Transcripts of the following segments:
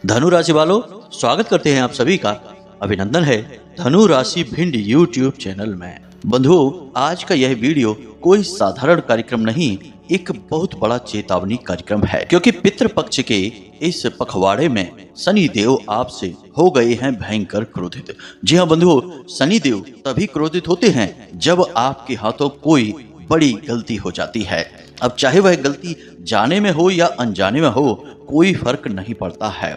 धनु राशि वालों, स्वागत करते हैं आप सभी का। अभिनंदन है धनु राशि भिंड यूट्यूब चैनल में। बंधुओं, आज का यह वीडियो कोई साधारण कार्यक्रम नहीं, एक बहुत बड़ा चेतावनी कार्यक्रम है, क्योंकि पितृपक्ष के इस पखवाड़े में शनि देव आपसे हो गए हैं भयंकर क्रोधित। जी हाँ बंधुओं, शनि देव तभी क्रोधित होते हैं जब आपके हाथों कोई बड़ी गलती हो जाती है। अब चाहे वह गलती जाने में हो या अनजाने में हो, कोई फर्क नहीं पड़ता है।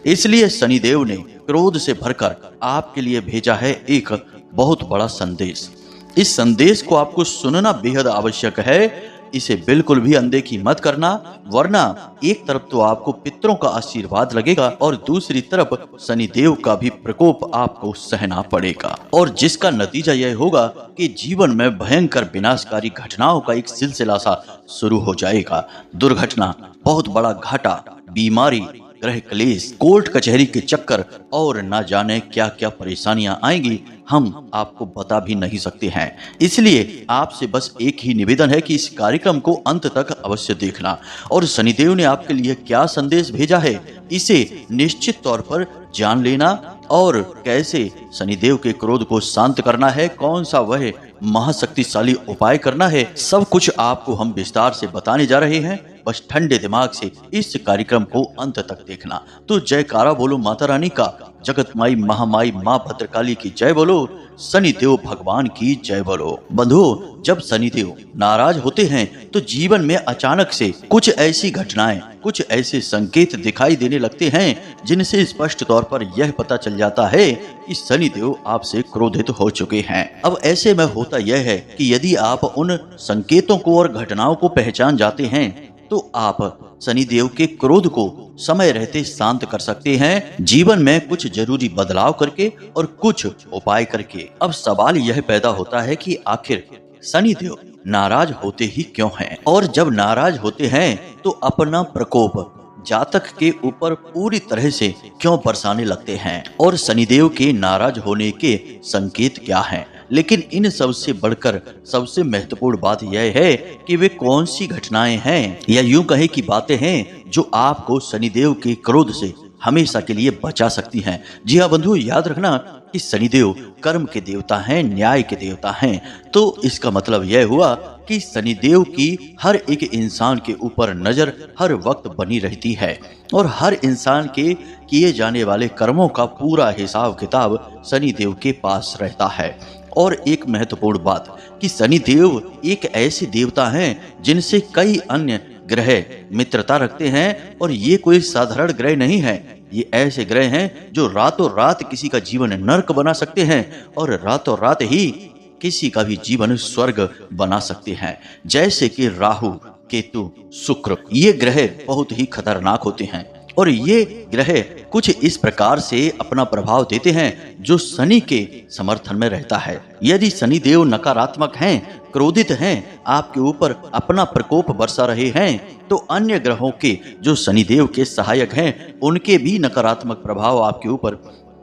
इसलिए शनिदेव ने क्रोध से भरकर आपके लिए भेजा है एक बहुत बड़ा संदेश। इस संदेश को आपको सुनना बेहद आवश्यक है। इसे बिल्कुल भी अनदेखी मत करना, वरना एक तरफ तो आपको पितरों का आशीर्वाद लगेगा और दूसरी तरफ शनिदेव का भी प्रकोप आपको सहना पड़ेगा, और जिसका नतीजा यह होगा कि जीवन में भयंकर विनाशकारी घटनाओं का एक सिलसिला सा शुरू हो जाएगा। दुर्घटना, बहुत बड़ा घाटा, बीमारी, ग्रह क्लेश, कोर्ट कचहरी के चक्कर और ना जाने क्या क्या परेशानियां आएंगी, हम आपको बता भी नहीं सकते हैं। इसलिए आपसे बस एक ही निवेदन है कि इस कार्यक्रम को अंत तक अवश्य देखना, और शनिदेव ने आपके लिए क्या संदेश भेजा है इसे निश्चित तौर पर जान लेना, और कैसे शनिदेव के क्रोध को शांत करना है, कौन सा वह महाशक्तिशाली उपाय करना है, सब कुछ आपको हम विस्तार से बताने जा रहे हैं। बस ठंडे दिमाग से इस कार्यक्रम को अंत तक देखना। तो जयकारा बोलो माता रानी का, जगत माई महामाई माँ भद्रकाली की जय बोलो, शनिदेव भगवान की जय बोलो। बंधुओं, जब शनिदेव नाराज होते हैं तो जीवन में अचानक से कुछ ऐसी घटनाएं, कुछ ऐसे संकेत दिखाई देने लगते हैं जिनसे स्पष्ट तौर पर यह पता चल जाता है कि शनिदेव आपसे क्रोधित हो चुके हैं। अब ऐसे में होता यह है कि यदि आप उन संकेतों को और घटनाओं को पहचान जाते हैं तो आप शनिदेव के क्रोध को समय रहते शांत कर सकते हैं, जीवन में कुछ जरूरी बदलाव करके और कुछ उपाय करके। अब सवाल यह पैदा होता है कि आखिर शनिदेव नाराज होते ही क्यों हैं, और जब नाराज होते हैं तो अपना प्रकोप जातक के ऊपर पूरी तरह से क्यों बरसाने लगते हैं, और शनिदेव के नाराज होने के संकेत क्या हैं। लेकिन इन सबसे बढ़कर सबसे महत्वपूर्ण बात यह है कि वे कौन सी घटनाएं हैं या यूं कहे कि बातें हैं जो आपको शनिदेव के क्रोध से हमेशा के लिए बचा सकती हैं। जी हाँ बंधु, याद रखना कि शनिदेव कर्म के देवता हैं, न्याय के देवता हैं। तो इसका मतलब यह हुआ कि शनिदेव की हर एक इंसान के ऊपर नजर हर वक्त बनी रहती है, और हर इंसान के किए जाने वाले कर्मों का पूरा हिसाब किताब शनिदेव के पास रहता है। और एक महत्वपूर्ण बात कि शनिदेव एक ऐसे देवता हैं जिनसे कई अन्य ग्रह मित्रता रखते हैं, और ये कोई साधारण ग्रह नहीं है। ये ऐसे ग्रह हैं जो रातों रात किसी का जीवन नर्क बना सकते हैं और रातों रात ही किसी का भी जीवन स्वर्ग बना सकते हैं। जैसे कि राहु, केतु, शुक्र, ये ग्रह बहुत ही खतरनाक होते हैं, और ये ग्रह कुछ इस प्रकार से अपना प्रभाव देते हैं जो शनि के समर्थन में रहता है। यदि शनिदेव नकारात्मक हैं, क्रोधित हैं, आपके ऊपर अपना प्रकोप बरसा रहे हैं, तो अन्य ग्रहों के जो शनिदेव के सहायक हैं उनके भी नकारात्मक प्रभाव आपके ऊपर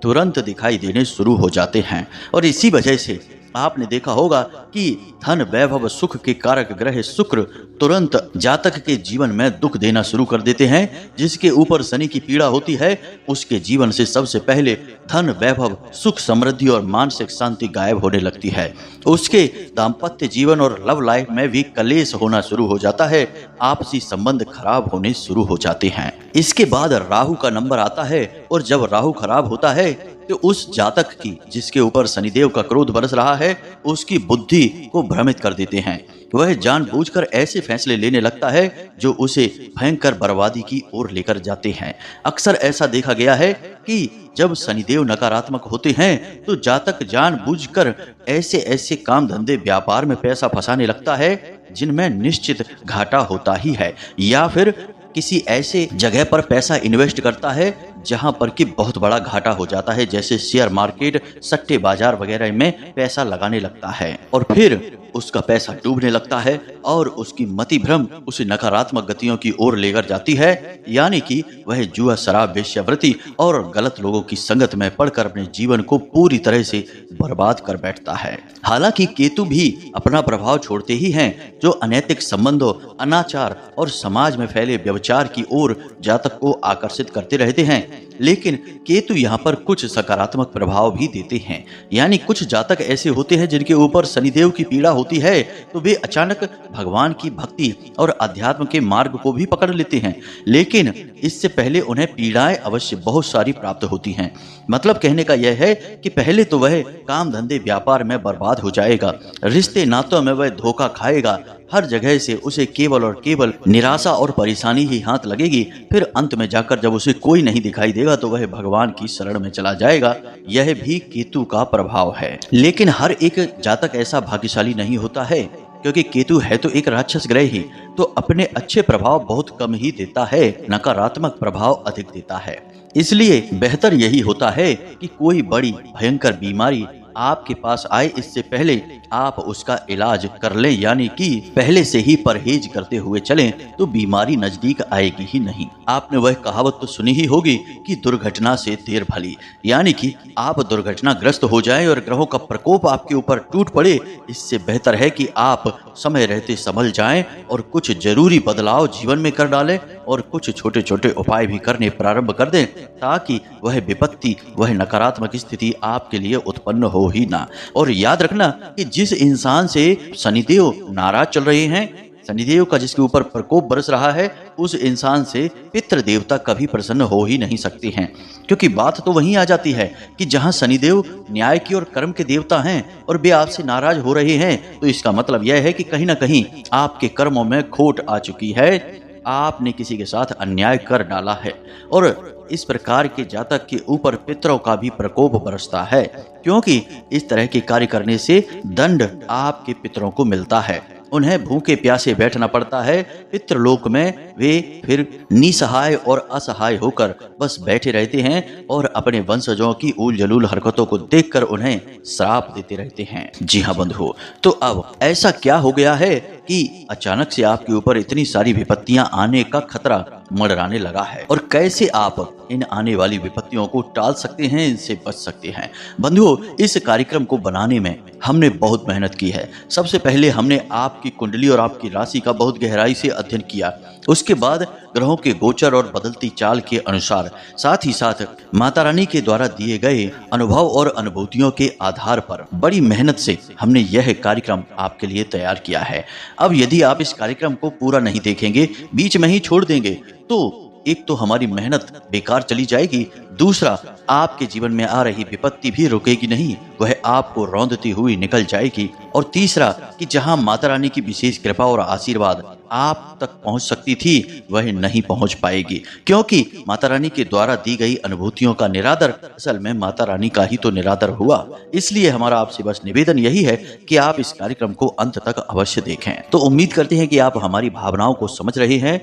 तुरंत दिखाई देने शुरू हो जाते हैं। और इसी वजह से आपने देखा होगा कि धन, वैभव, सुख के कारक ग्रह शुक्र तुरंत जातक के जीवन में दुख देना शुरू कर देते हैं। जिसके ऊपर शनि की पीड़ा होती है उसके जीवन से सबसे पहले धन, वैभव, सुख, समृद्धि और मानसिक शांति गायब होने लगती है। उसके दाम्पत्य जीवन और लव लाइफ में भी कलेश होना शुरू हो जाता है, आपसी संबंध खराब होने शुरू हो जाते हैं। इसके बाद राहु का नंबर आता है, और जब राहु खराब होता है तो उस जातक की जिसके ऊपर शनिदेव का क्रोध बरस रहा है उसकी बुद्धि को भ्रमित कर देते हैं। वह जानबूझकर ऐसे फैसले लेने लगता है जो उसे भयंकर बर्बादी की ओर लेकर जाते हैं। अक्सर ऐसा देखा गया है कि जब शनिदेव नकारात्मक होते हैं तो जातक जानबूझकर ऐसे ऐसे काम धंधे, व्यापार में पैसा फंसाने लगता है जिनमें निश्चित घाटा होता ही है, या फिर किसी ऐसे जगह पर पैसा इन्वेस्ट करता है जहां पर कि बहुत बड़ा घाटा हो जाता है, जैसे शेयर मार्केट, सट्टे बाजार वगैरह में पैसा लगाने लगता है, और फिर उसका पैसा डूबने लगता है और उसकी मति भ्रम उसे नकारात्मक गतियों की ओर लेकर जाती है, यानी कि वह जुआ, शराब, वेश्यावृत्ति और गलत लोगों की संगत में पड़कर अपने जीवन को पूरी तरह से बर्बाद कर बैठता है। हालांकि केतु भी अपना प्रभाव छोड़ते ही हैं, जो अनैतिक संबंधों, अनाचार और समाज में फैले व्यभिचार की ओर जातक को आकर्षित करते रहते हैं। लेकिन केतु यहाँ पर कुछ सकारात्मक प्रभाव भी देते हैं। यानी कुछ जातक ऐसे होते हैं जिनके ऊपर शनिदेव की पीड़ा होती है, तो वे अचानक भगवान की भक्ति और अध्यात्म के मार्ग को भी पकड़ लेते हैं, लेकिन इससे पहले उन्हें पीड़ाएं अवश्य बहुत सारी प्राप्त होती हैं। मतलब कहने का यह है कि पहले तो वह काम धंधे व्यापार में बर्बाद हो जाएगा, रिश्ते नातों में वह धोखा खाएगा, हर जगह से उसे केवल और केवल निराशा और परेशानी ही हाथ लगेगी। फिर अंत में जाकर जब उसे कोई नहीं दिखाई देगा तो वह भगवान की शरण में चला जाएगा। यह भी केतु का प्रभाव है। लेकिन हर एक जातक ऐसा भाग्यशाली नहीं होता है, क्योंकि केतु है तो एक राक्षस ग्रह ही, तो अपने अच्छे प्रभाव बहुत कम ही देता है, नकारात्मक प्रभाव अधिक देता है। इसलिए बेहतर यही होता है कि कोई बड़ी भयंकर बीमारी आपके पास आए, इससे पहले आप उसका इलाज कर लें, यानी कि पहले से ही परहेज करते हुए चलें, तो बीमारी नजदीक आएगी ही नहीं। आपने वह कहावत तो सुनी ही होगी कि दुर्घटना से देर भली, यानी कि आप दुर्घटनाग्रस्त हो जाएं और ग्रहों का प्रकोप आपके ऊपर टूट पड़े। इससे बेहतर है कि आप समय रहते संभल जाएं और कुछ जरूरी बदलाव जीवन में कर डालें और कुछ छोटे छोटे उपाय भी करने प्रारंभ कर दें, ताकि वह विपत्ति, वह नकारात्मक स्थिति आपके लिए उत्पन्न हो ही ना। और याद रखना कि जिस इंसान से शनिदेव नाराज चल रहे हैं, शनिदेव का जिसके ऊपर प्रकोप बरस रहा है, उस इंसान से पितृ देवता कभी प्रसन्न हो ही नहीं सकते हैं। क्योंकि बात तो वहीं आ जाती है कि जहां शनिदेव न्याय की और कर्म के देवता हैं और वे आपसे नाराज हो रहे हैं, तो इसका मतलब यह है कि कहीं ना कहीं आपके कर्मों में खोट आ चुकी है, आपने किसी के साथ अन्याय कर डाला है। और इस प्रकार के जातक के ऊपर पितरों का भी प्रकोप बरसता है, क्योंकि इस तरह के कार्य करने से दंड आपके पितरों को मिलता है। उन्हें भूखे प्यासे बैठना पड़ता है पितृलोक में। वे फिर निसहाय और असहाय होकर बस बैठे रहते हैं और अपने वंशजों की ऊल जलूल हरकतों को देखकर उन्हें श्राप देते रहते हैं। जी हाँ बंधुओं, तो अब ऐसा क्या हो गया है कि अचानक से आपके ऊपर इतनी सारी विपत्तियां आने का खतरा मंडराने लगा है, और कैसे आप इन आने वाली विपत्तियों को टाल सकते हैं, इनसे बच सकते हैं। बंधुओं, इस कार्यक्रम को बनाने में हमने बहुत मेहनत की है। सबसे पहले हमने आपकी कुंडली और आपकी राशि का बहुत गहराई से अध्ययन किया। उसके बाद ग्रहों के गोचर और बदलती चाल के अनुसार, साथ ही साथ माता रानी के द्वारा दिए गए अनुभव और अनुभूतियों के आधार पर बड़ी मेहनत से हमने यह कार्यक्रम आपके लिए तैयार किया है। अब यदि आप इस कार्यक्रम को पूरा नहीं देखेंगे, बीच में ही छोड़ देंगे, तो एक तो हमारी मेहनत बेकार चली जाएगी, दूसरा आपके जीवन में आ रही विपत्ति भी रुकेगी नहीं, वह आपको रौंदती हुई निकल जाएगी, और तीसरा कि जहां माता रानी की विशेष कृपा और आशीर्वाद आप तक पहुंच सकती थी, वह नहीं पहुंच पाएगी। क्योंकि माता रानी के द्वारा दी गई अनुभूतियों का निरादर असल में माता रानी का ही तो निरादर हुआ। इसलिए हमारा आपसे बस निवेदन यही है कि आप इस कार्यक्रम को अंत तक अवश्य देखें। तो उम्मीद करते हैं कि आप हमारी भावनाओं को समझ रहे हैं,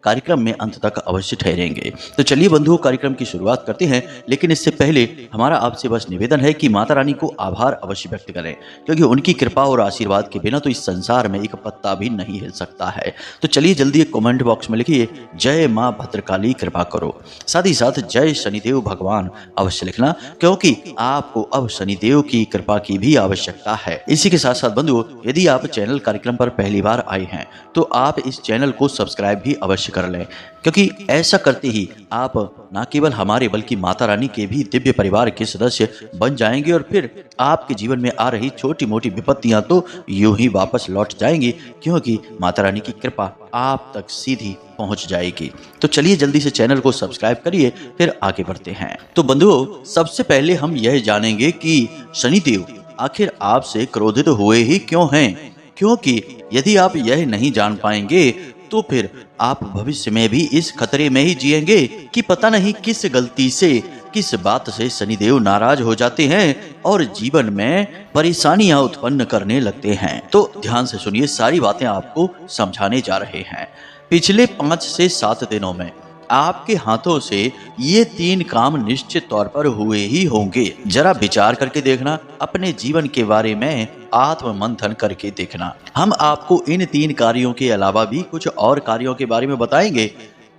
कार्यक्रम में अंत तक अवश्य ठहरेंगे। तो चलिए बंधुओं, कार्यक्रम की शुरुआत करते हैं, लेकिन इससे पहले हमारा आपसे बस निवेदन है कि माता रानी को आभार अवश्य व्यक्त करें, क्योंकि उनकी कृपा और आशीर्वाद के बिना तो इस संसार में एक पत्ता भी नहीं हिल सकता है। तो चलिए जल्दी एक कमेंट बॉक्स में लिखिए, जय माँ भद्रकाली कृपा करो। साथ ही साथ जय शनिदेव भगवान अवश्य लिखना, क्योंकि आपको अब शनिदेव की कृपा की भी आवश्यकता है। इसी के साथ साथ बंधुओं, यदि आप चैनल कार्यक्रम पर पहली बार आए हैं तो आप इस चैनल को सब्सक्राइब भी अवश्य कर लें, क्योंकि ऐसा करते ही आप न केवल हमारे बल्कि माता रानी के भी दिव्य परिवार के सदस्य बन जाएंगे, और फिर आपके जीवन में आ रही छोटी मोटी विपत्तियां तो यूं ही वापस लौट जाएंगी, क्योंकि माता रानी की कृपा आप तक सीधी पहुंच जाएगी। तो चलिए जल्दी से चैनल को सब्सक्राइब करिए, फिर आगे बढ़ते हैं। तो बंधुओं, सबसे पहले हम यह जानेंगे कि शनिदेव आखिर आपसे क्रोधित हुए ही क्यों हैं, क्योंकि यदि आप यह नहीं जान पाएंगे तो फिर आप भविष्य में भी इस खतरे में ही जिएंगे कि पता नहीं किस गलती से, किस बात से शनिदेव नाराज हो जाते हैं और जीवन में परेशानियां उत्पन्न करने लगते हैं। तो ध्यान से सुनिए, सारी बातें आपको समझाने जा रहे हैं। पिछले 5 से 7 दिनों में आपके हाथों से ये 3 काम निश्चित तौर पर हुए ही होंगे। जरा विचार करके देखना, अपने जीवन के बारे में आत्ममंथन करके देखना। हम आपको इन 3 कार्यों के अलावा भी कुछ और कार्यों के बारे में बताएंगे,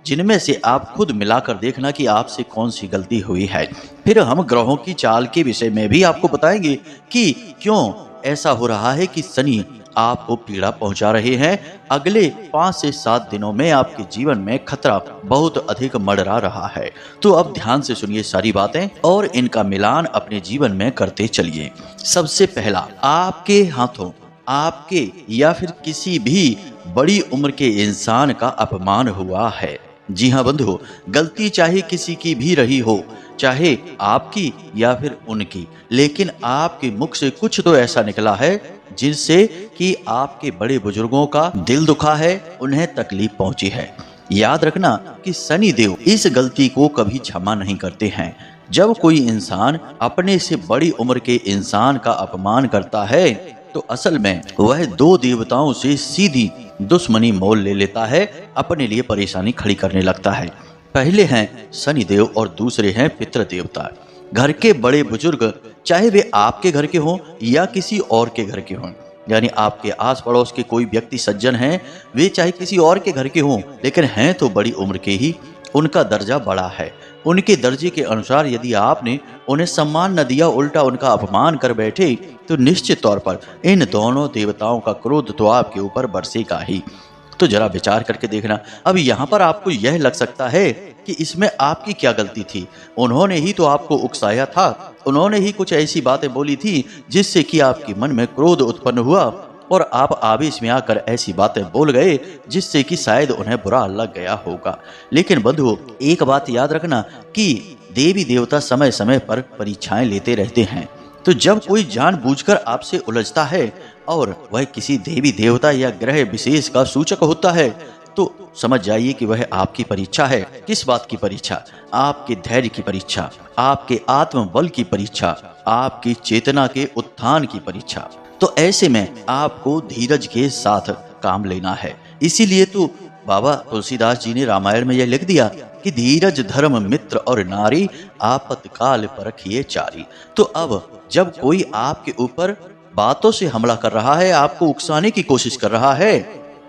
जिनमें से आप खुद मिलाकर देखना कि आपसे कौन सी गलती हुई है। फिर हम ग्रहों की चाल के विषय में भी आपको बताएंगे कि क्यों ऐसा हो रहा है कि शनि आपको पीड़ा पहुंचा रहे हैं। अगले 5 से 7 दिनों में आपके जीवन में खतरा बहुत अधिक मंडरा रहा है। तो अब ध्यान से सुनिए सारी बातें और इनका मिलान अपने जीवन में करते चलिए। सबसे पहला, आपके हाथों आपके या फिर किसी भी बड़ी उम्र के इंसान का अपमान हुआ है। जी हाँ बंधु, गलती चाहे किसी की भी रही हो, चाहे आपकी या फिर उनकी, लेकिन आपके मुख से कुछ तो ऐसा निकला है जिससे कि आपके बड़े बुजुर्गों का दिल दुखा है, उन्हें तकलीफ पहुंची है। याद रखना कि शनि देव इस गलती को कभी क्षमा नहीं करते हैं। जब कोई इंसान अपने से बड़ी उम्र के इंसान का अपमान करता है तो असल में वह 2 देवताओं से सीधी दुश्मनी मोल ले लेता है, अपने लिए परेशानी खड़ी करने लगता है। पहले हैं शनि देव और दूसरे हैं पितृ देवता। घर के बड़े बुजुर्ग, चाहे वे आपके घर के हों या किसी और के घर के हों, यानी आपके आस पड़ोस के कोई व्यक्ति सज्जन हैं, वे चाहे किसी और के घर के हों लेकिन हैं तो बड़ी उम्र के ही, उनका दर्जा बड़ा है। उनके दर्जे के अनुसार यदि आपने उन्हें सम्मान न दिया, उल्टा उनका अपमान कर बैठे, तो निश्चित तौर पर इन दोनों देवताओं का क्रोध तो आपके ऊपर बरसेगा ही। तो जरा विचार करके देखना। अब यहाँ पर आपको यह लग सकता है कि इसमें आपकी क्या गलती थी, उन्होंने ही तो आपको उकसाया था, उन्होंने ही कुछ ऐसी बातें बोली थी जिससे कि आपके मन में क्रोध उत्पन्न हुआ और आप आवेश में आकर ऐसी बातें बोल गए जिससे कि शायद उन्हें बुरा लग गया होगा। लेकिन बंधुओं, एक बात याद रखना कि देवी देवता समय समय पर परीक्षाएं लेते रहते हैं। तो जब कोई जानबूझकर आपसे उलझता है और वह किसी देवी देवता या ग्रह विशेष का सूचक होता है, तो समझ जाइए कि वह आपकी परीक्षा है। किस बात की परीक्षा? आपके धैर्य की परीक्षा, आपके आत्मबल की परीक्षा, आपकी चेतना के उत्थान की परीक्षा। तो ऐसे में आपको धीरज के साथ काम लेना है। इसीलिए तो बाबा तुलसीदास जी ने रामायण में यह लिख दिया कि धीरज धर्म मित्र और नारी, आपतकाल परखिए चारी। तो अब जब कोई आपके ऊपर बातों से हमला कर रहा है, आपको उकसाने की कोशिश कर रहा है,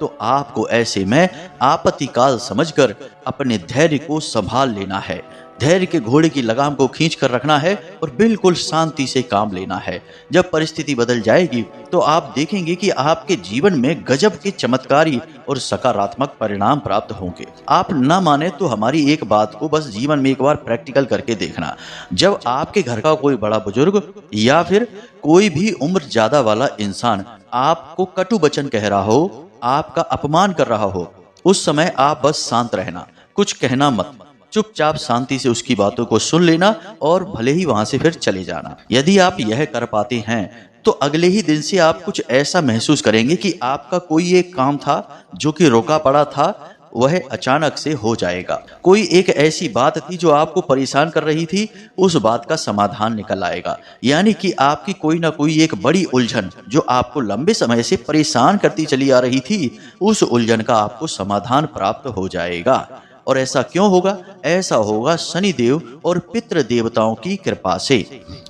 तो आपको ऐसे में आपत्तिकाल समझकर अपने धैर्य को संभाल लेना है। धैर्य के घोड़े की लगाम को खींच कर रखना है और बिल्कुल शांति से काम लेना है। जब परिस्थिति बदल जाएगी तो आप देखेंगे कि आपके जीवन में गजब के चमत्कारी और सकारात्मक परिणाम प्राप्त होंगे। आप ना माने तो हमारी एक बात को बस जीवन में एक बार प्रैक्टिकल करके देखना। जब आपके घर का कोई बड़ा बुजुर्ग या फिर कोई भी उम्र ज्यादा वाला इंसान आपको कटु वचन कह रहा हो, आपका अपमान कर रहा हो, उस समय आप बस शांत रहना, कुछ कहना मत, चुपचाप शांति से उसकी बातों को सुन लेना और भले ही वहां से फिर चले जाना। यदि आप यह कर पाते हैं तो अगले ही दिन से आप कुछ ऐसा महसूस करेंगे कि आपका कोई एक काम था जो कि रोका पड़ा था, वह अचानक से हो जाएगा। कोई एक ऐसी बात थी जो आपको परेशान कर रही थी, उस बात का समाधान निकल आएगा। यानी कि आपकी कोई ना कोई एक बड़ी उलझन जो आपको लंबे समय से परेशान करती चली आ रही थी, उस उलझन का आपको समाधान प्राप्त हो जाएगा। और ऐसा क्यों होगा? ऐसा होगा शनिदेव और पितृ देवताओं की कृपा से।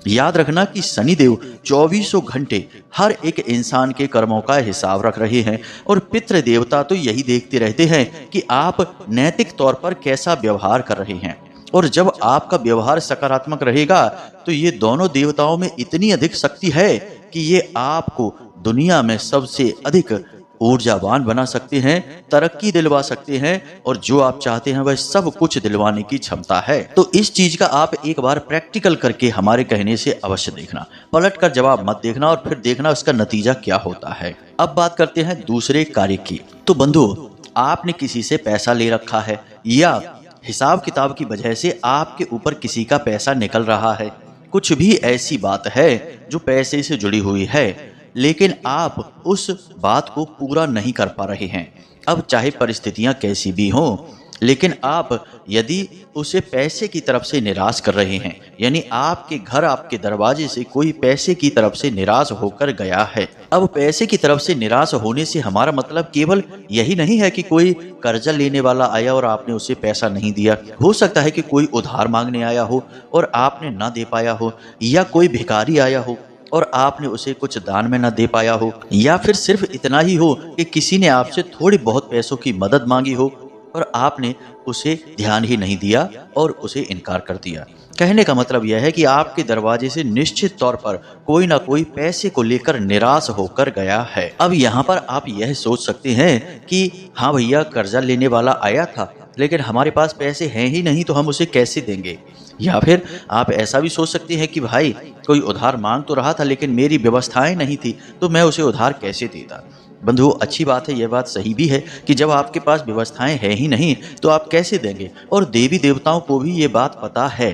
याद रखना कि शनिदेव 24 घंटे हर एक इंसान के कर्मों का हिसाब रख रहे हैं और पितृ देवता तो यही देखते रहते हैं कि आप नैतिक तौर पर कैसा व्यवहार कर रहे हैं। और जब आपका व्यवहार सकारात्मक रहेगा तो ये दोनों देवताओं में इतनी अधिक शक्ति है कि ये आपको दुनिया में सबसे अधिक ऊर्जावान बना सकते हैं, तरक्की दिलवा सकते हैं और जो आप चाहते हैं वह सब कुछ दिलवाने की क्षमता है। तो इस चीज का आप एक बार प्रैक्टिकल करके हमारे कहने से अवश्य देखना, पलट कर जवाब मत देखना और फिर देखना उसका नतीजा क्या होता है। अब बात करते हैं दूसरे कार्य की। तो बंधु, आपने किसी से पैसा ले रखा है या हिसाब किताब की वजह से आपके ऊपर किसी का पैसा निकल रहा है, कुछ भी ऐसी बात है जो पैसे से जुड़ी हुई है, लेकिन आप उस बात को पूरा नहीं कर पा रहे हैं। अब चाहे परिस्थितियां कैसी भी हों, लेकिन आप यदि उसे पैसे की तरफ से निराश कर रहे हैं, यानी आपके घर आपके दरवाजे से कोई पैसे की तरफ से निराश होकर गया है। अब पैसे की तरफ से निराश होने से हमारा मतलब केवल यही नहीं है कि कोई कर्जा लेने वाला आया और आपने उसे पैसा नहीं दिया। हो सकता है कि कोई उधार मांगने आया हो और आपने ना दे पाया हो, या कोई भिखारी आया हो और आपने उसे कुछ दान में न दे पाया हो, या फिर सिर्फ इतना ही हो कि किसी ने आपसे थोड़ी बहुत पैसों की मदद मांगी हो और आपने उसे ध्यान ही नहीं दिया और उसे इनकार कर दिया। कहने का मतलब यह है कि आपके दरवाजे से निश्चित तौर पर कोई ना कोई पैसे को लेकर निराश होकर गया है। अब यहाँ पर आप यह सोच सकते हैं कि हाँ भैया, कर्जा लेने वाला आया था लेकिन हमारे पास पैसे हैं ही नहीं तो हम उसे कैसे देंगे। या फिर आप ऐसा भी सोच सकते हैं कि भाई कोई उधार मांग तो रहा था लेकिन मेरी व्यवस्थाएं नहीं थी तो मैं उसे उधार कैसे देता। बंधुओं, अच्छी बात है, यह बात सही भी है कि जब आपके पास व्यवस्थाएं हैं ही नहीं तो आप कैसे देंगे। और देवी देवताओं को भी ये बात पता है,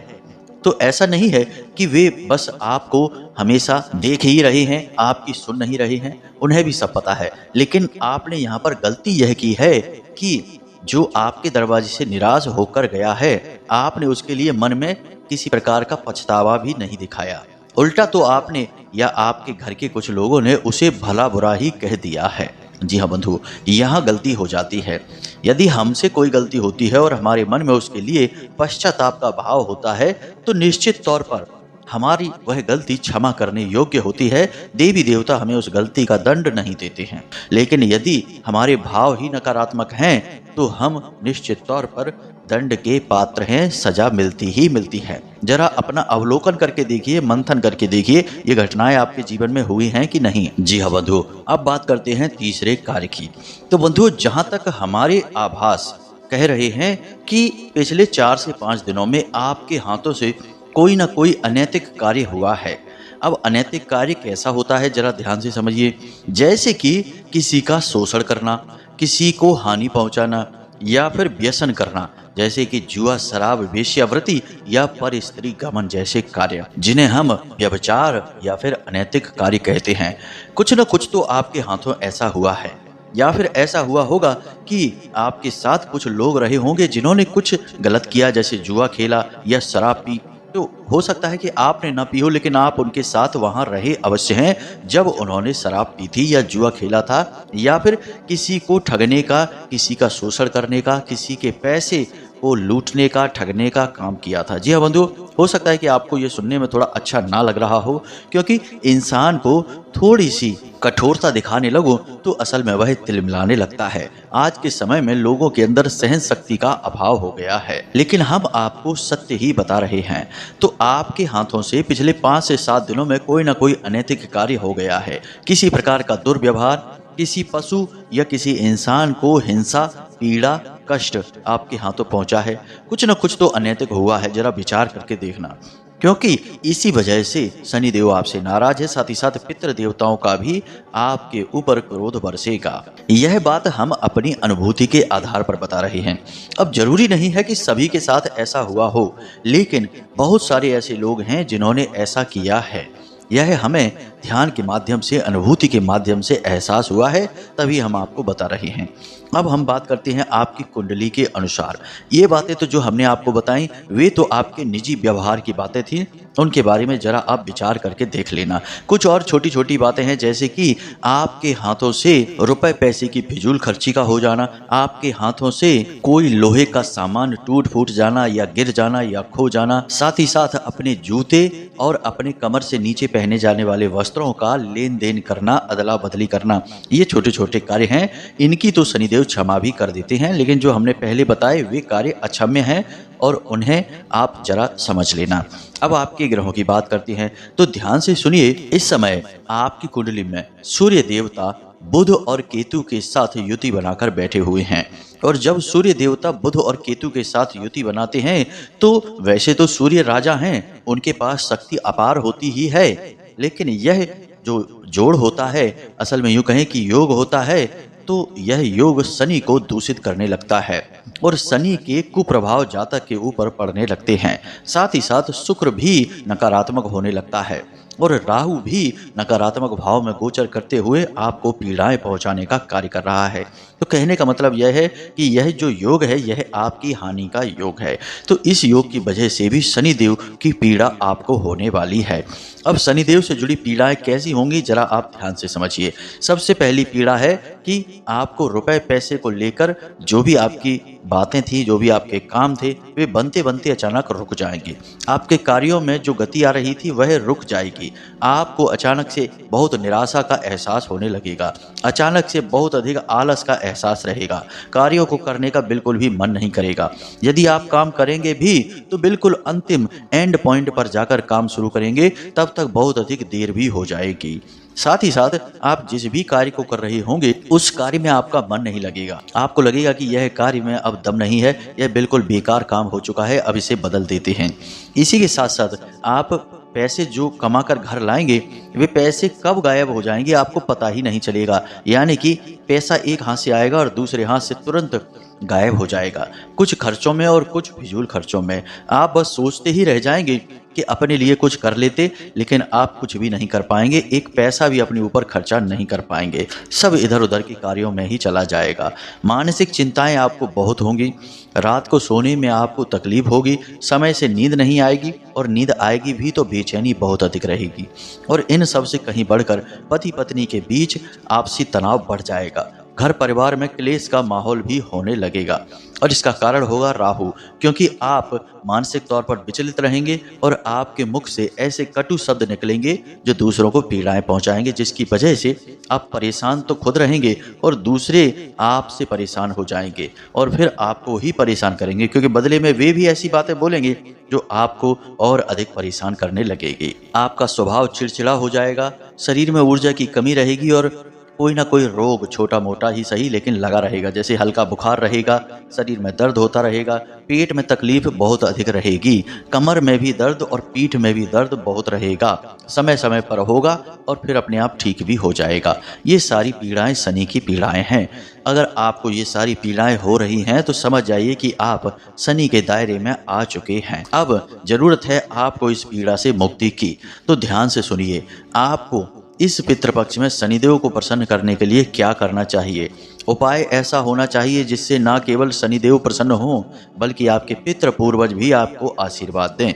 तो ऐसा नहीं है कि वे बस आपको हमेशा देख ही रहे हैं, आपकी सुन नहीं रहे हैं, उन्हें भी सब पता है। लेकिन आपने यहाँ पर गलती यह की है कि जो आपके दरवाजे से निराश होकर गया है, आपने उसके लिए मन में किसी प्रकार का पछतावा भी नहीं दिखाया। उल्टा तो आपने या आपके घर के कुछ लोगों ने उसे भला बुरा ही कह दिया है। जी हाँ बंधु, यहाँ गलती हो जाती है। यदि हमसे कोई गलती होती है और हमारे मन में उसके लिए पश्चाताप का भाव होता है तो निश्चित तौर पर हमारी वह गलती क्षमा करने योग्य होती है। देवी देवता हमें उस गलती का दंड नहीं देते हैं। लेकिन यदि हमारे भाव ही नकारात्मक हैं तो हम निश्चित तौर पर दंड के पात्र हैं, सजा मिलती ही मिलती है। जरा अपना अवलोकन करके देखिए, मंथन करके देखिए, ये घटनाएं आपके जीवन में हुई हैं कि नहीं। जी हाँ बंधु, अब बात करते हैं तीसरे कार्य की। तो बंधु, जहां तक हमारे आभास कह रहे हैं कि पिछले 4 से 5 दिनों में आपके हाथों से कोई ना कोई अनैतिक कार्य हुआ है। अब अनैतिक कार्य कैसा होता है जरा ध्यान से समझिए। जैसे कि किसी का शोषण करना, किसी को हानि पहुंचाना या फिर व्यसन करना, जैसे कि जुआ, शराब, वेश्यावृत्ति या पर स्त्री गमन जैसे कार्य, जिन्हें हम व्यभिचार या फिर अनैतिक कार्य कहते हैं। कुछ न कुछ तो आपके हाथों ऐसा हुआ है, या फिर ऐसा हुआ होगा कि आपके साथ कुछ लोग रहे होंगे जिन्होंने कुछ गलत किया, जैसे जुआ खेला या शराब पी। तो हो सकता है कि आपने ना पी हो लेकिन आप उनके साथ वहां रहे अवश्य हैं जब उन्होंने शराब पी थी या जुआ खेला था, या फिर किसी को ठगने का, किसी का शोषण करने का, किसी के पैसे को लूटने का, ठगने का काम किया था। जी हाँ बंधु, हो सकता है कि आपको ये सुनने में थोड़ा अच्छा ना लग रहा हो, क्योंकि इंसान को थोड़ी सी कठोरता दिखाने लगो तो असल में वह तिलमिलाने लगता है। आज के समय में लोगों के अंदर सहन शक्ति का अभाव हो गया है, लेकिन हम आपको सत्य ही बता रहे हैं। तो आपके हाथों से पिछले 5 से 7 दिनों में कोई ना कोई अनैतिक कार्य हो गया है। किसी प्रकार का दुर्व्यवहार, किसी पशु या किसी इंसान को हिंसा, पीड़ा, कष्ट आपके हाथों पहुंचा है। कुछ न कुछ तो अनैतिक हुआ है, जरा विचार करके देखना। क्योंकि इसी वजह से शनिदेव आपसे नाराज है, साथ ही साथ पितृ देवताओं का भी आपके ऊपर क्रोध बरसेगा। यह बात हम अपनी अनुभूति के आधार पर बता रहे हैं। अब जरूरी नहीं है कि सभी के साथ ऐसा हुआ हो, लेकिन बहुत सारे ऐसे लोग हैं जिन्होंने ऐसा किया है। यह हमें ध्यान के माध्यम से, अनुभूति के माध्यम से एहसास हुआ है, तभी हम आपको बता रहे हैं। अब हम बात करते हैं आपकी कुंडली के अनुसार। ये बातें तो जो हमने आपको बताई वे तो आपके निजी व्यवहार की बातें थी, उनके बारे में जरा आप विचार करके देख लेना। कुछ और छोटी छोटी बातें हैं, जैसे कि आपके हाथों से रुपए पैसे की फिजूल खर्ची का हो जाना, आपके हाथों से कोई लोहे का सामान टूट फूट जाना या गिर जाना या खो जाना, साथ ही साथ अपने जूते और अपने कमर से नीचे पहने जाने वाले वस्त्रों का लेन देन करना, अदला बदली करना। ये छोटे छोटे कार्य हैं, इनकी तो शनिदेव क्षमा भी कर देते हैं, लेकिन जो हमने पहले बताए वे कार्य अक्षम्य हैं और उन्हें आप जरा समझ लेना। अब आपके ग्रहों की बात करते हैं तो ध्यान से सुनिए। इस समय आपकी कुंडली में सूर्य देवता बुध और केतु के साथ युति बनाकर बैठे हुए हैं। और जब सूर्य देवता बुध और केतु के साथ युति बनाते हैं तो वैसे तो सूर्य राजा हैं, उनके पास शक्ति अपार होती ही है, लेकिन यह जो जोड़ होता है, असल में यूं कहें कि योग होता है, तो यह योग शनि को दूषित करने लगता है और शनि के कुप्रभाव जातक के ऊपर पड़ने लगते हैं। साथ ही साथ शुक्र भी नकारात्मक होने लगता है और राहु भी नकारात्मक भाव में गोचर करते हुए आपको पीड़ाएं पहुंचाने का कार्य कर रहा है। तो कहने का मतलब यह है कि यह जो योग है यह आपकी हानि का योग है। तो इस योग की वजह से भी शनिदेव की पीड़ा आपको होने वाली है। अब शनिदेव से जुड़ी पीड़ाएं कैसी होंगी जरा आप ध्यान से समझिए। सबसे पहली पीड़ा है कि आपको रुपए पैसे को लेकर जो भी आपकी बातें थी, जो भी आपके काम थे, वे बनते बनते अचानक रुक जाएंगे। आपके कार्यों में जो गति आ रही थी वह रुक जाएगी। आपको अचानक से बहुत निराशा का एहसास होने लगेगा। अचानक से बहुत अधिक आलस का एहसास रहेगा। कार्यों को करने का बिल्कुल भी मन नहीं करेगा। यदि आप काम करेंगे भी तो बिल्कुल अंतिम एंड पॉइंट पर जाकर काम शुरू करेंगे, तब तक बहुत अधिक देर भी हो जाएगी। साथ ही साथ आप जिस भी कार्य को कर रहे होंगे उस कार्य में आपका मन नहीं लगेगा। आपको लगेगा कि यह कार्य में अब दम नहीं है, यह बिल्कुल बेकार काम हो चुका है, अब इसे बदल देते हैं। इसी के साथ साथ आप पैसे जो कमा कर घर लाएंगे, वे पैसे कब गायब हो जाएंगे आपको पता ही नहीं चलेगा। यानी कि पैसा एक हाथ से आएगा और दूसरे हाथ से तुरंत गायब हो जाएगा। कुछ खर्चों में और कुछ फिजूल खर्चों में आप बस सोचते ही रह जाएंगे कि अपने लिए कुछ कर लेते, लेकिन आप कुछ भी नहीं कर पाएंगे। एक पैसा भी अपने ऊपर खर्चा नहीं कर पाएंगे। सब इधर उधर के कार्यों में ही चला जाएगा। मानसिक चिंताएं आपको बहुत होंगी। रात को सोने में आपको तकलीफ होगी। समय से नींद नहीं आएगी, और नींद आएगी भी तो बेचैनी बहुत अधिक रहेगी। और इन सब से कहीं बढ़कर पति पत्नी के बीच आपसी तनाव बढ़ जाएगा। घर परिवार में क्लेश का माहौल भी होने लगेगा, और इसका कारण होगा राहु, क्योंकि आप मानसिक तौर पर विचलित रहेंगे और आपके मुख से ऐसे कटु शब्द निकलेंगे जो दूसरों को पीड़ाएं पहुंचाएंगे, जिसकी वजह से आप परेशान तो खुद रहेंगे और दूसरे आपसे परेशान हो जाएंगे और फिर आपको ही परेशान करेंगे, क्योंकि बदले में वे भी ऐसी बातें बोलेंगे जो आपको और अधिक परेशान करने लगेगी। आपका स्वभाव चिड़चिड़ा हो जाएगा, शरीर में ऊर्जा की कमी रहेगी और कोई ना कोई रोग छोटा मोटा ही सही लेकिन लगा रहेगा। जैसे हल्का बुखार रहेगा, शरीर में दर्द होता रहेगा, पेट में तकलीफ बहुत अधिक रहेगी, कमर में भी दर्द और पीठ में भी दर्द बहुत रहेगा। समय समय पर होगा और फिर अपने आप ठीक भी हो जाएगा। ये सारी पीड़ाएं शनि की पीड़ाएं हैं। अगर आपको ये सारी पीड़ाएं हो रही हैं तो समझ जाइए कि आप शनि के दायरे में आ चुके हैं। अब जरूरत है आपको इस पीड़ा से मुक्ति की। तो ध्यान से सुनिए, आपको इस पितृपक्ष में शनिदेव को प्रसन्न करने के लिए क्या करना चाहिए। उपाय ऐसा होना चाहिए जिससे ना केवल शनिदेव प्रसन्न हो, बल्कि आपके पितृ पूर्वज भी आपको आशीर्वाद दें।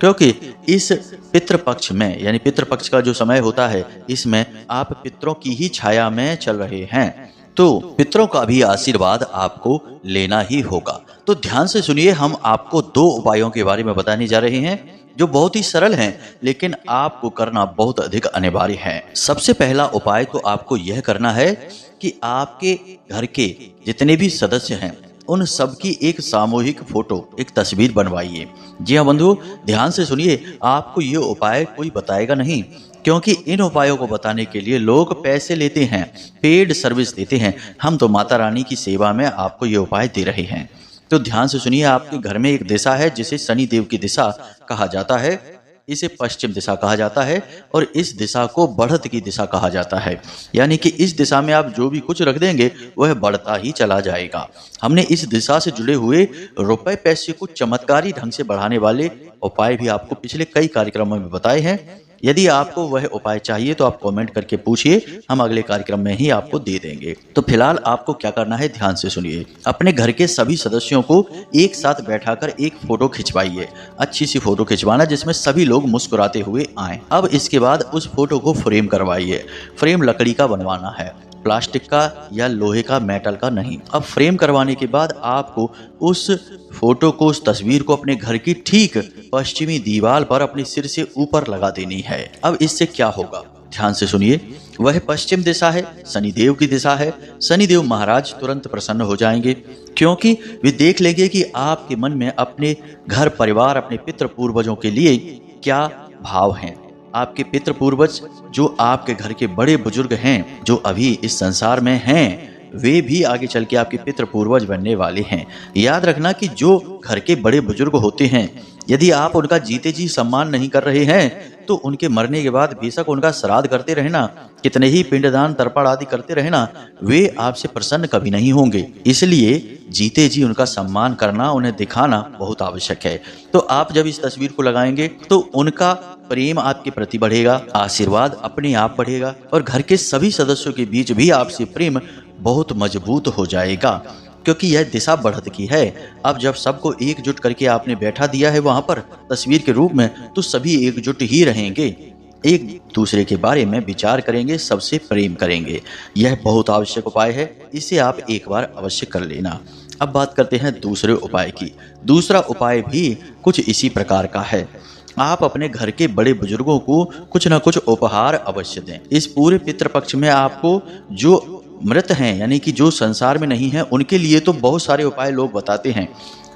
क्योंकि इस पितृपक्ष में, यानी पितृपक्ष का जो समय होता है, इसमें आप पितरों की ही छाया में चल रहे हैं, तो पितरों का भी आशीर्वाद आपको लेना ही होगा। तो ध्यान से सुनिए, हम आपको 2 उपायों के बारे में बताने जा रहे हैं जो बहुत ही सरल हैं, लेकिन आपको करना बहुत अधिक अनिवार्य है। सबसे पहला उपाय तो आपको यह करना है कि आपके घर के जितने भी सदस्य हैं उन सब की एक सामूहिक फोटो, एक तस्वीर बनवाइए। जी हाँ बंधु, ध्यान से सुनिए, आपको ये उपाय कोई बताएगा नहीं, क्योंकि इन उपायों को बताने के लिए लोग पैसे लेते हैं, पेड सर्विस देते हैं। हम तो माता रानी की सेवा में आपको ये उपाय दे रहे हैं। तो ध्यान से सुनिए, आपके घर में एक दिशा है जिसे शनि देव की दिशा कहा जाता है। इसे पश्चिम दिशा कहा जाता है और इस दिशा को बढ़त की दिशा कहा जाता है। यानी कि इस दिशा में आप जो भी कुछ रख देंगे वह बढ़ता ही चला जाएगा। हमने इस दिशा से जुड़े हुए रुपए पैसे को चमत्कारी ढंग से बढ़ाने वाले उपाय भी आपको पिछले कई कार्यक्रमों में बताए हैं। यदि आपको वह उपाय चाहिए तो आप कमेंट करके पूछिए, हम अगले कार्यक्रम में ही आपको दे देंगे। तो फिलहाल आपको क्या करना है, ध्यान से सुनिए। अपने घर के सभी सदस्यों को एक साथ बैठाकर एक फोटो खिंचवाइए। अच्छी सी फोटो खिंचवाना जिसमें सभी लोग मुस्कुराते हुए आएं। अब इसके बाद उस फोटो को फ्रेम करवाइए। फ्रेम लकड़ी का बनवाना है, प्लास्टिक का या लोहे का, मेटल का नहीं। अब फ्रेम करवाने के बाद आपको उस फोटो को, उस तस्वीर को अपने घर की ठीक पश्चिमी दीवार पर अपने सिर से ऊपर लगा देनी है। अब इससे क्या होगा, ध्यान से सुनिए। वह पश्चिम दिशा है, शनिदेव की दिशा है। शनिदेव महाराज तुरंत प्रसन्न हो जाएंगे, क्योंकि वे देख लेंगे कि आपके मन में अपने घर परिवार, अपने पितृ पूर्वजों के लिए क्या भाव हैं। आपके पितृ पूर्वज जो आपके घर के बड़े बुजुर्ग हैं, जो अभी इस संसार में हैं, वे भी आगे चल के आपके पितृ पूर्वज बनने वाले हैं। याद रखना कि जो घर के बड़े बुजुर्ग होते हैं, यदि आप उनका जीते जी सम्मान नहीं कर रहे हैं तो उनके मरने के बाद बेशक उनका श्राद्ध करते रहना, कितने ही पिंडदान तर्पण आदि करते रहना, वे आपसे प्रसन्न कभी नहीं होंगे। इसलिए जीते जी उनका सम्मान करना, उन्हें दिखाना बहुत आवश्यक है। तो आप जब इस तस्वीर को लगाएंगे तो उनका प्रेम आपके प्रति बढ़ेगा, आशीर्वाद अपने आप बढ़ेगा और घर के सभी सदस्यों के बीच भी आपसे प्रेम बहुत मजबूत हो जाएगा, क्योंकि यह दिशा बढ़त की है। अब जब सबको एकजुट करके आपने बैठा दिया है वहां पर तस्वीर के रूप में, तो सभी एकजुट ही रहेंगे, एक दूसरे के बारे में विचार करेंगे, सबसे प्रेम करेंगे। यह बहुत आवश्यक उपाय है, इसे आप एक बार अवश्य कर लेना। अब बात करते हैं दूसरे उपाय की। दूसरा उपाय भी कुछ इसी प्रकार का है। आप अपने घर के बड़े बुजुर्गों को कुछ न कुछ उपहार अवश्य दें। इस पूरे पितृपक्ष में आपको जो मृत हैं, यानी कि जो संसार में नहीं है, उनके लिए तो बहुत सारे उपाय लोग बताते हैं,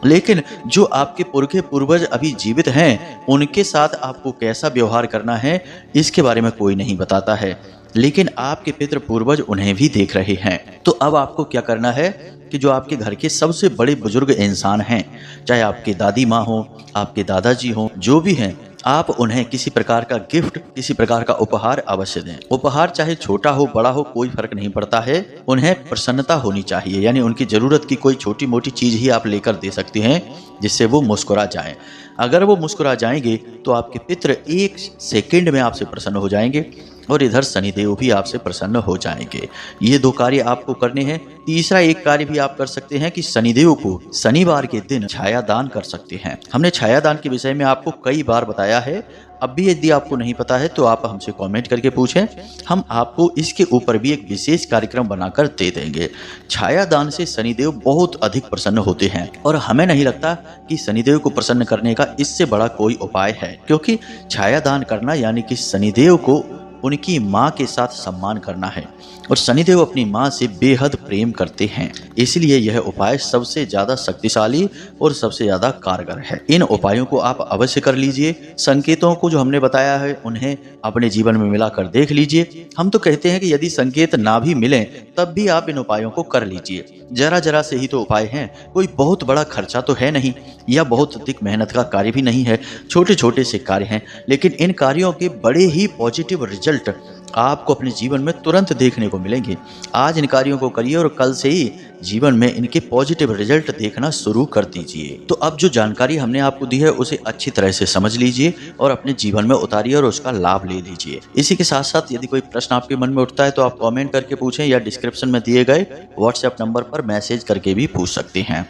लेकिन जो आपके पुरखे पूर्वज अभी जीवित हैं, उनके साथ आपको कैसा व्यवहार करना है, इसके बारे में कोई नहीं बताता है। लेकिन आपके पितृ पूर्वज उन्हें भी देख रहे हैं। तो अब आपको क्या करना है कि जो आपके घर के सबसे बड़े बुजुर्ग इंसान हैं, चाहे आपके दादी माँ हो, आपके दादाजी हो, जो भी हैं, आप उन्हें किसी प्रकार का गिफ्ट, किसी प्रकार का उपहार अवश्य दें। उपहार चाहे छोटा हो बड़ा हो, कोई फर्क नहीं पड़ता है। उन्हें प्रसन्नता होनी चाहिए, यानी उनकी जरूरत की कोई छोटी मोटी चीज ही आप लेकर दे सकते हैं जिससे वो मुस्कुरा जाएं। अगर वो मुस्कुरा जाएंगे तो आपके पितृ 1 सेकंड में आपसे प्रसन्न हो जाएंगे और इधर शनिदेव भी आपसे प्रसन्न हो जाएंगे। ये 2 कार्य आपको करने हैं। तीसरा एक कार्य भी आप कर सकते हैं कि शनिदेव को शनिवार के दिन छाया दान कर सकते हैं। हमने छाया दान के विषय में आपको कई बार बताया है। अब भी यदि आपको नहीं पता है तो आप हमसे कमेंट करके पूछें, हम आपको इसके ऊपर भी एक विशेष कार्यक्रम बनाकर दे देंगे। छाया दान से शनिदेव बहुत अधिक प्रसन्न होते हैं और हमें नहीं लगता कि शनिदेव को प्रसन्न करने का इससे बड़ा कोई उपाय है, क्योंकि छाया दान करना यानी कि शनिदेव को उनकी माँ के साथ सम्मान करना है और शनिदेव अपनी माँ से बेहद प्रेम करते हैं। इसलिए यह उपाय सबसे ज़्यादा शक्तिशाली और सबसे ज़्यादा कारगर है। इन उपायों को आप अवश्य कर लीजिए। संकेतों को जो हमने बताया है उन्हें अपने जीवन में मिलाकर देख लीजिए। हम तो कहते हैं कि यदि संकेत ना भी मिले तब भी आप इन उपायों को कर लीजिए। जरा जरा से ही तो उपाय हैं, कोई बहुत बड़ा खर्चा तो है नहीं या बहुत अधिक मेहनत का कार्य भी नहीं है। छोटे छोटे से कार्य हैं, लेकिन इन कार्यों के बड़े ही पॉजिटिव रिजल्ट आपको अपने जीवन में तुरंत देखने को मिलेंगे। आज इन कार्यों को करिए और कल से ही जीवन में इनके पॉजिटिव रिजल्ट देखना शुरू कर दीजिए। तो अब जो जानकारी हमने आपको दी है उसे अच्छी तरह से समझ लीजिए और अपने जीवन में उतारिए और उसका लाभ ले लीजिए। इसी के साथ साथ यदि कोई प्रश्न आपके मन में उठता है तो आप कमेंट करके पूछें या डिस्क्रिप्शन में दिए गए व्हाट्सएप नंबर पर मैसेज करके भी पूछ सकते हैं।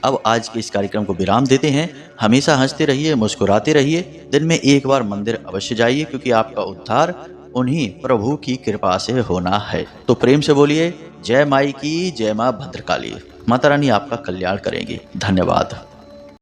अब आज के इस कार्यक्रम को विराम देते हैं। हमेशा हंसते रहिए, मुस्कुराते रहिए। दिन में एक बार मंदिर अवश्य जाइए, क्योंकि आपका उद्धार उन्हीं प्रभु की कृपा से होना है। तो प्रेम से बोलिए जय माई की, जय माँ भद्रकाली। माता रानी आपका कल्याण करेंगी। धन्यवाद।